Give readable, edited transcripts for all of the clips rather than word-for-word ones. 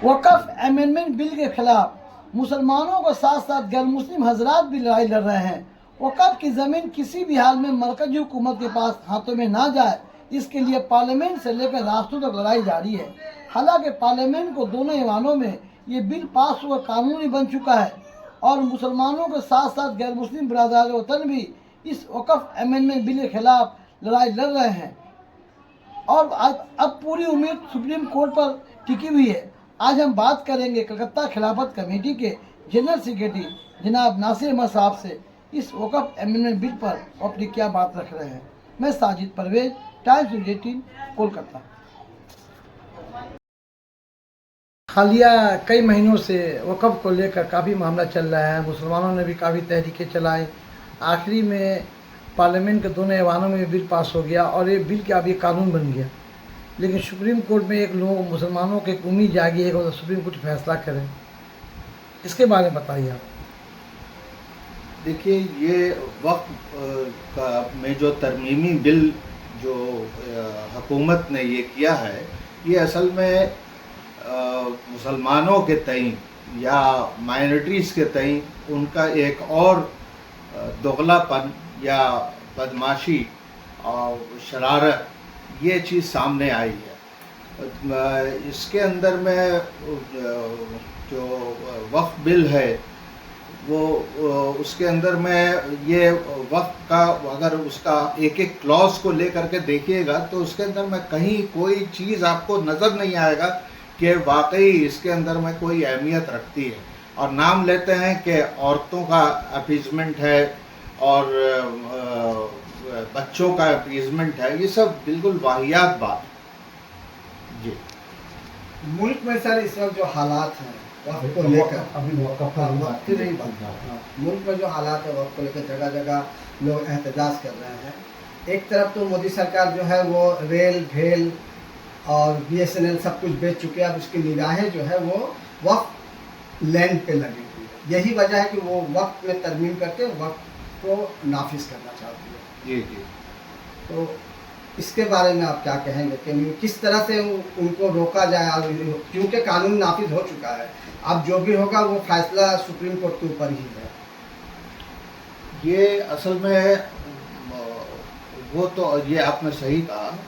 वक़फ़ amendment bill के खिलाफ मुसलमानों के साथ साथ गैर मुस्लिम हजरात भी लड़ाई लड़ रहे हैं। वक़फ़ की ज़मीन किसी भी हाल में मरकज़ी हुकूमत के पास हाथों में ना जाए, इसके लिए पार्लियामेंट से लेकर रास्तों तक लड़ाई जारी है। हालांकि पार्लियामेंट को दोनों ईवानों में ये बिल पास हुआ कानूनी बन चुका है और मुसलमानों के साथ साथ गैर मुस्लिम बरादरान वतन भी इस वक़फ़ अमेंडमेंट बिल के खिलाफ लड़ाई लड़ रहे हैं और अब पूरी उम्मीद सुप्रीम कोर्ट पर टिकी हुई है। आज हम बात करेंगे कलकत्ता खिलाफत कमेटी के जनरल सेक्रेटरी जनाब नासिर अहमद साहब से इस वक़फ़ अमेंडमेंट बिल पर अपनी क्या बात रख रहे हैं। मैं साजिद परवेज, टाइम्स न्यूज़ 18, कोलकाता। हालिया कई महीनों से वक़फ़ को लेकर काफ़ी मामला चल रहा है। मुसलमानों ने भी काफ़ी तहरीकें चलाई। आखिरी में पार्लियामेंट के दोनों ऐवानों में बिल पास हो गया और ये बिल क्या अब ये कानून बन गया। लेकिन सुप्रीम कोर्ट में एक लोग मुसलमानों की एक उम्मीद जागी है कि सुप्रीम कोर्ट फैसला करें। इसके बारे में बताइए आप। देखिए, ये वक़्फ़ का में जो तरमीमी बिल जो हुकूमत ने ये किया है, ये असल में मुसलमानों के तईं या माइनॉरिटीज़ के तईं उनका एक और दोगलापन या बदमाशी और शरारत ये चीज़ सामने आई है। इसके अंदर में जो वक्फ बिल है वो उसके अंदर में ये वक्फ का अगर उसका एक एक क्लॉज को लेकर के देखिएगा तो उसके अंदर में कहीं कोई चीज़ आपको नज़र नहीं आएगा कि वाकई इसके अंदर में कोई अहमियत रखती है। और नाम लेते हैं कि औरतों का अपीजमेंट है और बच्चों का अपीजमेंट है, ये सब बिल्कुल वाहियात बात जी। मुल्क में सर इस वक्त जो हालात हैं वक्त को लेकर मुल्क में जो हालात है वक्त को लेकर जगह जगह लोग एहतजाज कर रहे हैं। एक तरफ तो मोदी सरकार जो है वो रेल भेल और BSNL सब कुछ बेच चुके हैं। अब उसकी निगाहें जो है वो वक्फ लैंड पे लगी हुई है। यही वजह है कि वो वक्त में तरमीम करके वक्त को नाफिज करना चाहती है। जी जी। तो इसके बारे में आप क्या कहेंगे कि किस तरह से उनको रोका जाए, क्योंकि कानून नाफिज हो चुका है। अब जो भी होगा वो फैसला सुप्रीम कोर्ट के ऊपर ही है। ये असल में वो तो ये आपने सही कहा,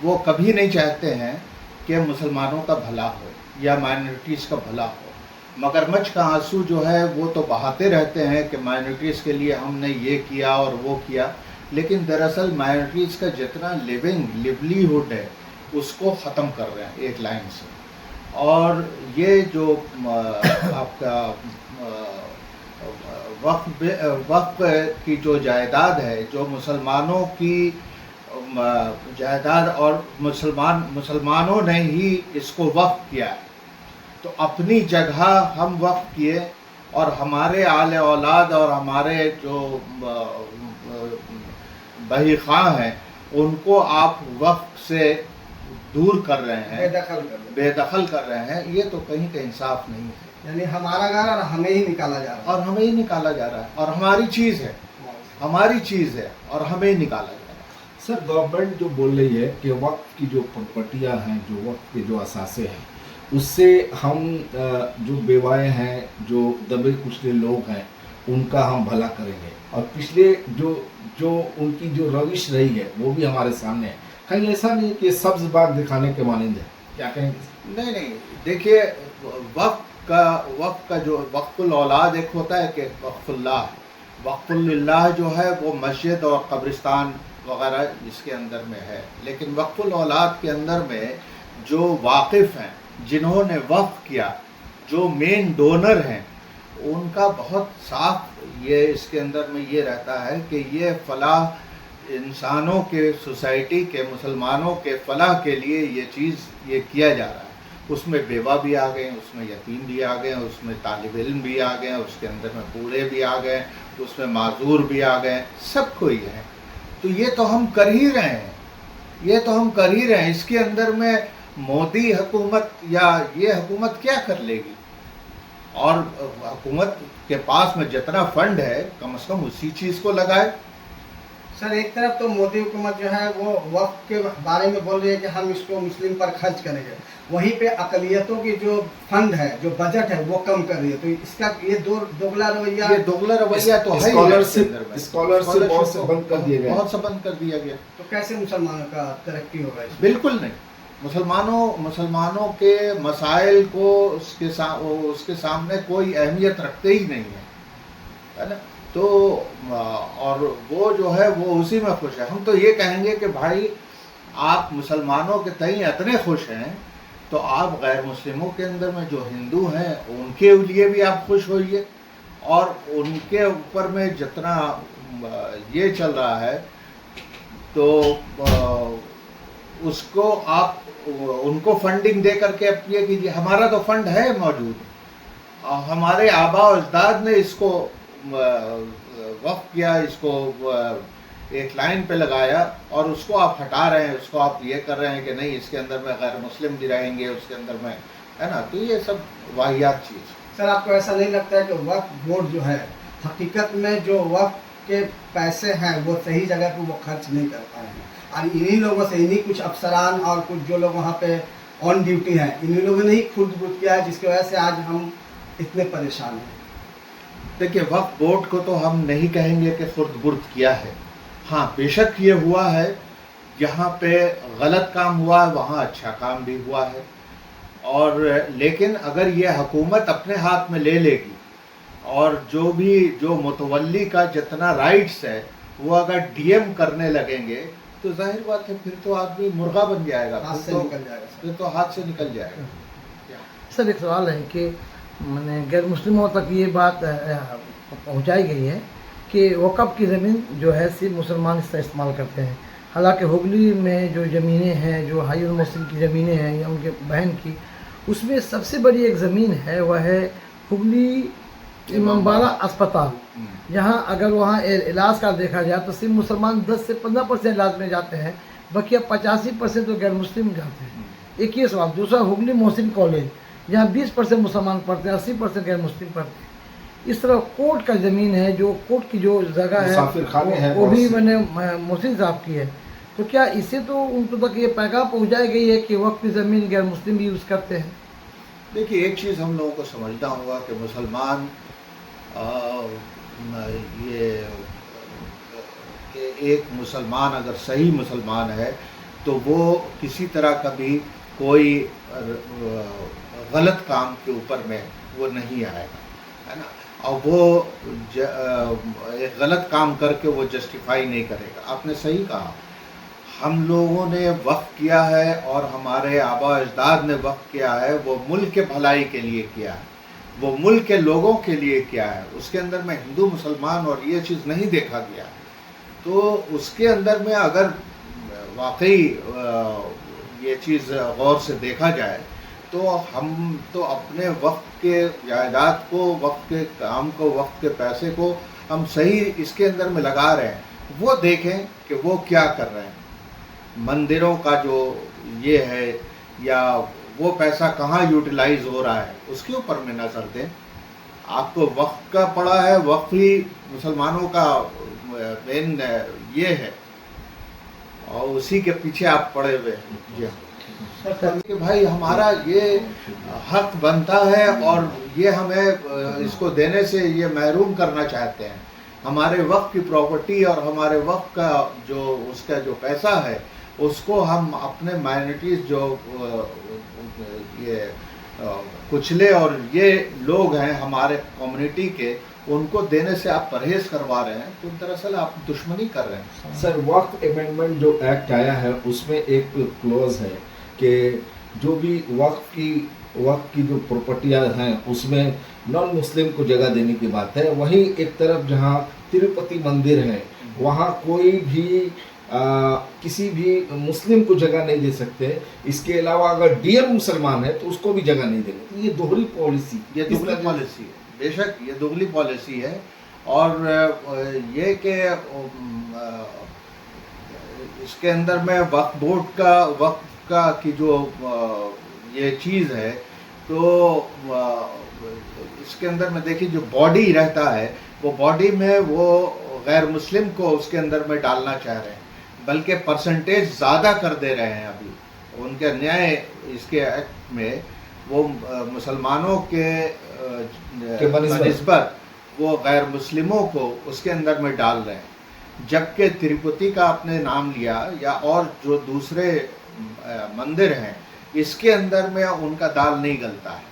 वो कभी नहीं चाहते हैं कि मुसलमानों का भला हो या माइनॉरिटीज़ का भला हो। मगरमच्छ का आंसू जो है वो तो बहाते रहते हैं कि माइनॉरिटीज़ के लिए हमने ये किया और वो किया, लेकिन दरअसल माइनॉरिटीज़ का जितना लिवलीहुड है उसको ख़त्म कर रहे हैं एक लाइन से। और ये जो आपका वक्फ की जो जायदाद है, जो मुसलमानों की जायदाद और मुसलमानों ने ही इसको वक्फ किया है, तो अपनी जगह हम वक्फ किए और हमारे आले औलाद और हमारे जो बही खां हैं उनको आप वक्फ से दूर कर रहे हैं, बेदखल कर रहे हैं। ये तो कहीं का इंसाफ नहीं है। यानी हमारा घर और हमें ही निकाला जा रहा है और हमें ही निकाला जा रहा है और हमारी चीज़ है, हमारी चीज़ है और हमें ही निकाला जा रहा है। सर, गवर्नमेंट जो बोल रही है कि वक्फ की जो प्रॉपर्टियाँ हैं, जो वक्फ के जो असासे हैं, उससे हम जो बेवाएँ हैं, जो दबे कुचले लोग हैं, उनका हम भला करेंगे। और पिछले जो उनकी जो रविश रही है वो भी हमारे सामने है। कहीं ऐसा नहीं कि सब्ज बाग दिखाने के मानंद है, क्या कहेंगे? नहीं, देखिए, वक्फ का जो वक्फुल औलाद एक होता है कि वक्फुल्लाह जो है वो मस्जिद और कब्रिस्तान वगैरह इसके अंदर में है। लेकिन वक्फुल औलाद के अंदर में जो वाकिफ़ हैं, जिन्होंने वक्फ किया, जो मेन डोनर हैं, उनका बहुत साफ ये इसके अंदर में ये रहता है कि ये फलाह इंसानों के, सोसाइटी के, मुसलमानों के फलाह के लिए ये चीज़ ये किया जा रहा है। उसमें बेवा भी आ गए, उसमें यतीम भी आ गए, उसमें तालिब इल्म भी आ गए, उसके अंदर में बूढ़े भी आ गए, उसमें माजूर भी आ गए, सब कोई है। तो ये तो हम कर ही रहे हैं, ये तो हम कर ही रहे हैं। इसके अंदर में मोदी हुकूमत या ये हुकूमत क्या कर लेगी? और हुकूमत के पास में जितना फंड है कम से कम उसी चीज़ को लगाए। सर एक तरफ तो मोदी हुकूमत जो है वो वक्फ के बारे में बोल रही है कि हम इसको मुस्लिम पर खर्च करेंगे, वहीं पे अकलियतों की जो फंड है, जो बजट है, वो कम कर रही है। तो इसका ये दोगला रवैया, ये दोगला रवैया तो है ही स्कॉलरशिप इसके अंदर में। स्कॉलरशिप बहुत से बंद कर दिए गए। बहुत से बंद कर दिया गया। तो कैसे मुसलमानों का तरक्की होगा इसमें? बिल्कुल नहीं। मुसलमानों के मसाइल को उसके सामने कोई अहमियत रखते ही नहीं है ना। तो और वो जो है वो उसी में खुश है। हम तो ये कहेंगे कि भाई आप मुसलमानों के तई इतने खुश हैं तो आप गैर मुस्लिमों के अंदर में जो हिंदू हैं उनके लिए भी आप खुश होइए, और उनके ऊपर में जितना ये चल रहा है तो उसको आप उनको फंडिंग दे करके आप ये कीजिए। हमारा तो फंड है मौजूद, हमारे आबा और अजदाद ने इसको वक्फ किया, इसको एक लाइन पे लगाया, और उसको आप हटा रहे हैं, उसको आप ये कर रहे हैं कि नहीं इसके अंदर में गैर मुस्लिम भी रहेंगे उसके अंदर में, है ना। तो ये सब वाहियात चीज़। सर आपको ऐसा नहीं लगता है कि वक्फ बोर्ड जो है हकीकत में जो वक्फ के पैसे हैं वो सही जगह पर वो खर्च नहीं कर पा रहे हैं, और इन्हीं लोगों से, इन्हीं कुछ अफसरान और कुछ जो लोग वहाँ पे ऑन ड्यूटी हैं, इन्हीं लोगों ने ही खुद किया है, जिसकी वजह से आज हम इतने परेशान हैं? देखिए, वक्फ बोर्ड को तो हम नहीं कहेंगे कि खुर्द-बुर्द किया है। हाँ, बेशक ये हुआ है, जहाँ पे गलत काम हुआ है वहाँ अच्छा काम भी हुआ है, और लेकिन अगर ये हुकूमत अपने हाथ में ले लेगी और जो मुतवल्ली का जितना राइट्स है वो अगर डीएम करने लगेंगे तो जाहिर बात है फिर तो आदमी मुर्गा बन जाएगा, हाथ से निकल जाएगा सर। फिर तो हाथ से निकल जाएगा। सर एक सवाल है कि मैंने गैर मुस्लिमों तक ये बात पहुंचाई गई है कि वक़्फ़ की ज़मीन जो है सिर्फ मुसलमान इसका इस्तेमाल करते हैं। हालांकि हुगली में जो ज़मीनें हैं, जो हाई मोहसिन की ज़मीनें हैं या उनके बहन की, उसमें सबसे बड़ी एक ज़मीन है वह है हुगली इमामबाड़ा अस्पताल, जहाँ अगर वहाँ इलाज का देखा जाए तो सिर्फ मुसलमान 10 से 15% इलाज में जाते हैं, बकिया 85% तो गैर मुस्लिम जाते हैं। एक ये सवाल। दूसरा, हुगली मोहसिन कॉलेज जहाँ 20% मुसलमान पढ़ते हैं, 80% गैर मुस्लिम पढ़ते हैं। इस तरह कोर्ट का ज़मीन है, जो कोर्ट की जो जगह है वो भी मैंने मोहसिन साहब की है। तो क्या इससे तो उनको तक ये पैगाम पहुँचाई गई है कि वक्त की ज़मीन गैर मुस्लिम भी यूज़ करते हैं? देखिए, एक चीज़ हम लोगों को समझना होगा कि मुसलमान एक मुसलमान अगर सही मुसलमान है तो वो किसी तरह का भी कोई गलत काम के ऊपर में वो नहीं आएगा, है ना। और वो एक गलत काम करके वो जस्टिफाई नहीं करेगा। आपने सही कहा, हम लोगों ने वक्फ किया है और हमारे आबा अजदाद ने वक्फ किया है, वो मुल्क के भलाई के लिए किया है, वो मुल्क के लोगों के लिए किया है। उसके अंदर में हिंदू मुसलमान और ये चीज़ नहीं देखा गया। तो उसके अंदर में अगर वाकई ये चीज़ गौर से देखा जाए तो हम तो अपने वक्त के जायदाद को, वक्त के काम को, वक्त के पैसे को हम सही इसके अंदर में लगा रहे हैं। वो देखें कि वो क्या कर रहे हैं। मंदिरों का जो ये है या वो पैसा कहाँ यूटिलाइज हो रहा है उसके ऊपर में नज़र दें। आपको वक्त का पड़ा है, वक्त ही मुसलमानों का मेन ये है और उसी के पीछे आप पड़े हुए हैं। जी हाँ, कि भाई हमारा ये हक बनता है और ये हमें इसको देने से ये महरूम करना चाहते हैं। हमारे वक्त की प्रॉपर्टी और हमारे वक्त का जो उसका जो पैसा है उसको हम अपने माइनॉरिटीज़ जो ये कुचले और ये लोग हैं हमारे कम्युनिटी के, उनको देने से आप परहेज करवा रहे हैं, तो दरअसल आप दुश्मनी कर रहे हैं। सर, वक्फ अमेंडमेंट जो एक्ट आया है उसमें एक क्लॉज है कि जो भी वक्फ की जो प्रॉपर्टियां हैं उसमें नॉन मुस्लिम को जगह देने की बात है। वहीं एक तरफ जहां तिरुपति मंदिर है वहां कोई भी किसी भी मुस्लिम को जगह नहीं दे सकते। इसके अलावा अगर डीएम मुसलमान है तो उसको भी जगह नहीं देंगे। तो ये दोहरी पॉलिसी, ये दोगली पॉलिसी है। बेशक ये दोगली पॉलिसी है और ये कि इसके अंदर में वक्फ बोर्ड का की जो ये चीज़ है तो इसके अंदर में देखिए जो बॉडी रहता है वो बॉडी में वो गैर मुस्लिम को उसके अंदर में डालना चाह रहे हैं, बल्कि परसेंटेज ज़्यादा कर दे रहे हैं। अभी उनके न्याय इसके एक्ट में वो मुसलमानों के बनिस्बत वो गैर मुस्लिमों को उसके अंदर में डाल रहे हैं। जबकि तिरुपति का आपने नाम लिया या और जो दूसरे मंदिर हैं, इसके अंदर में उनका दाल नहीं गलता है,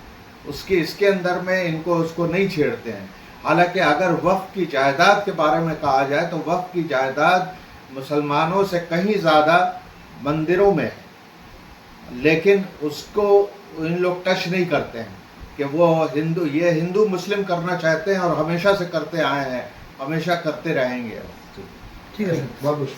इसके अंदर में इनको उसको नहीं छेड़ते हैं। हालांकि अगर वक्फ की जायदाद के बारे में कहा जाए तो वक्फ की जायदाद मुसलमानों से कहीं ज़्यादा मंदिरों में है, लेकिन उसको इन लोग टच नहीं करते हैं कि वो हिंदू मुस्लिम करना चाहते हैं और हमेशा से करते आए हैं, हमेशा करते रहेंगे। ठीक है सर। बहुत बहुत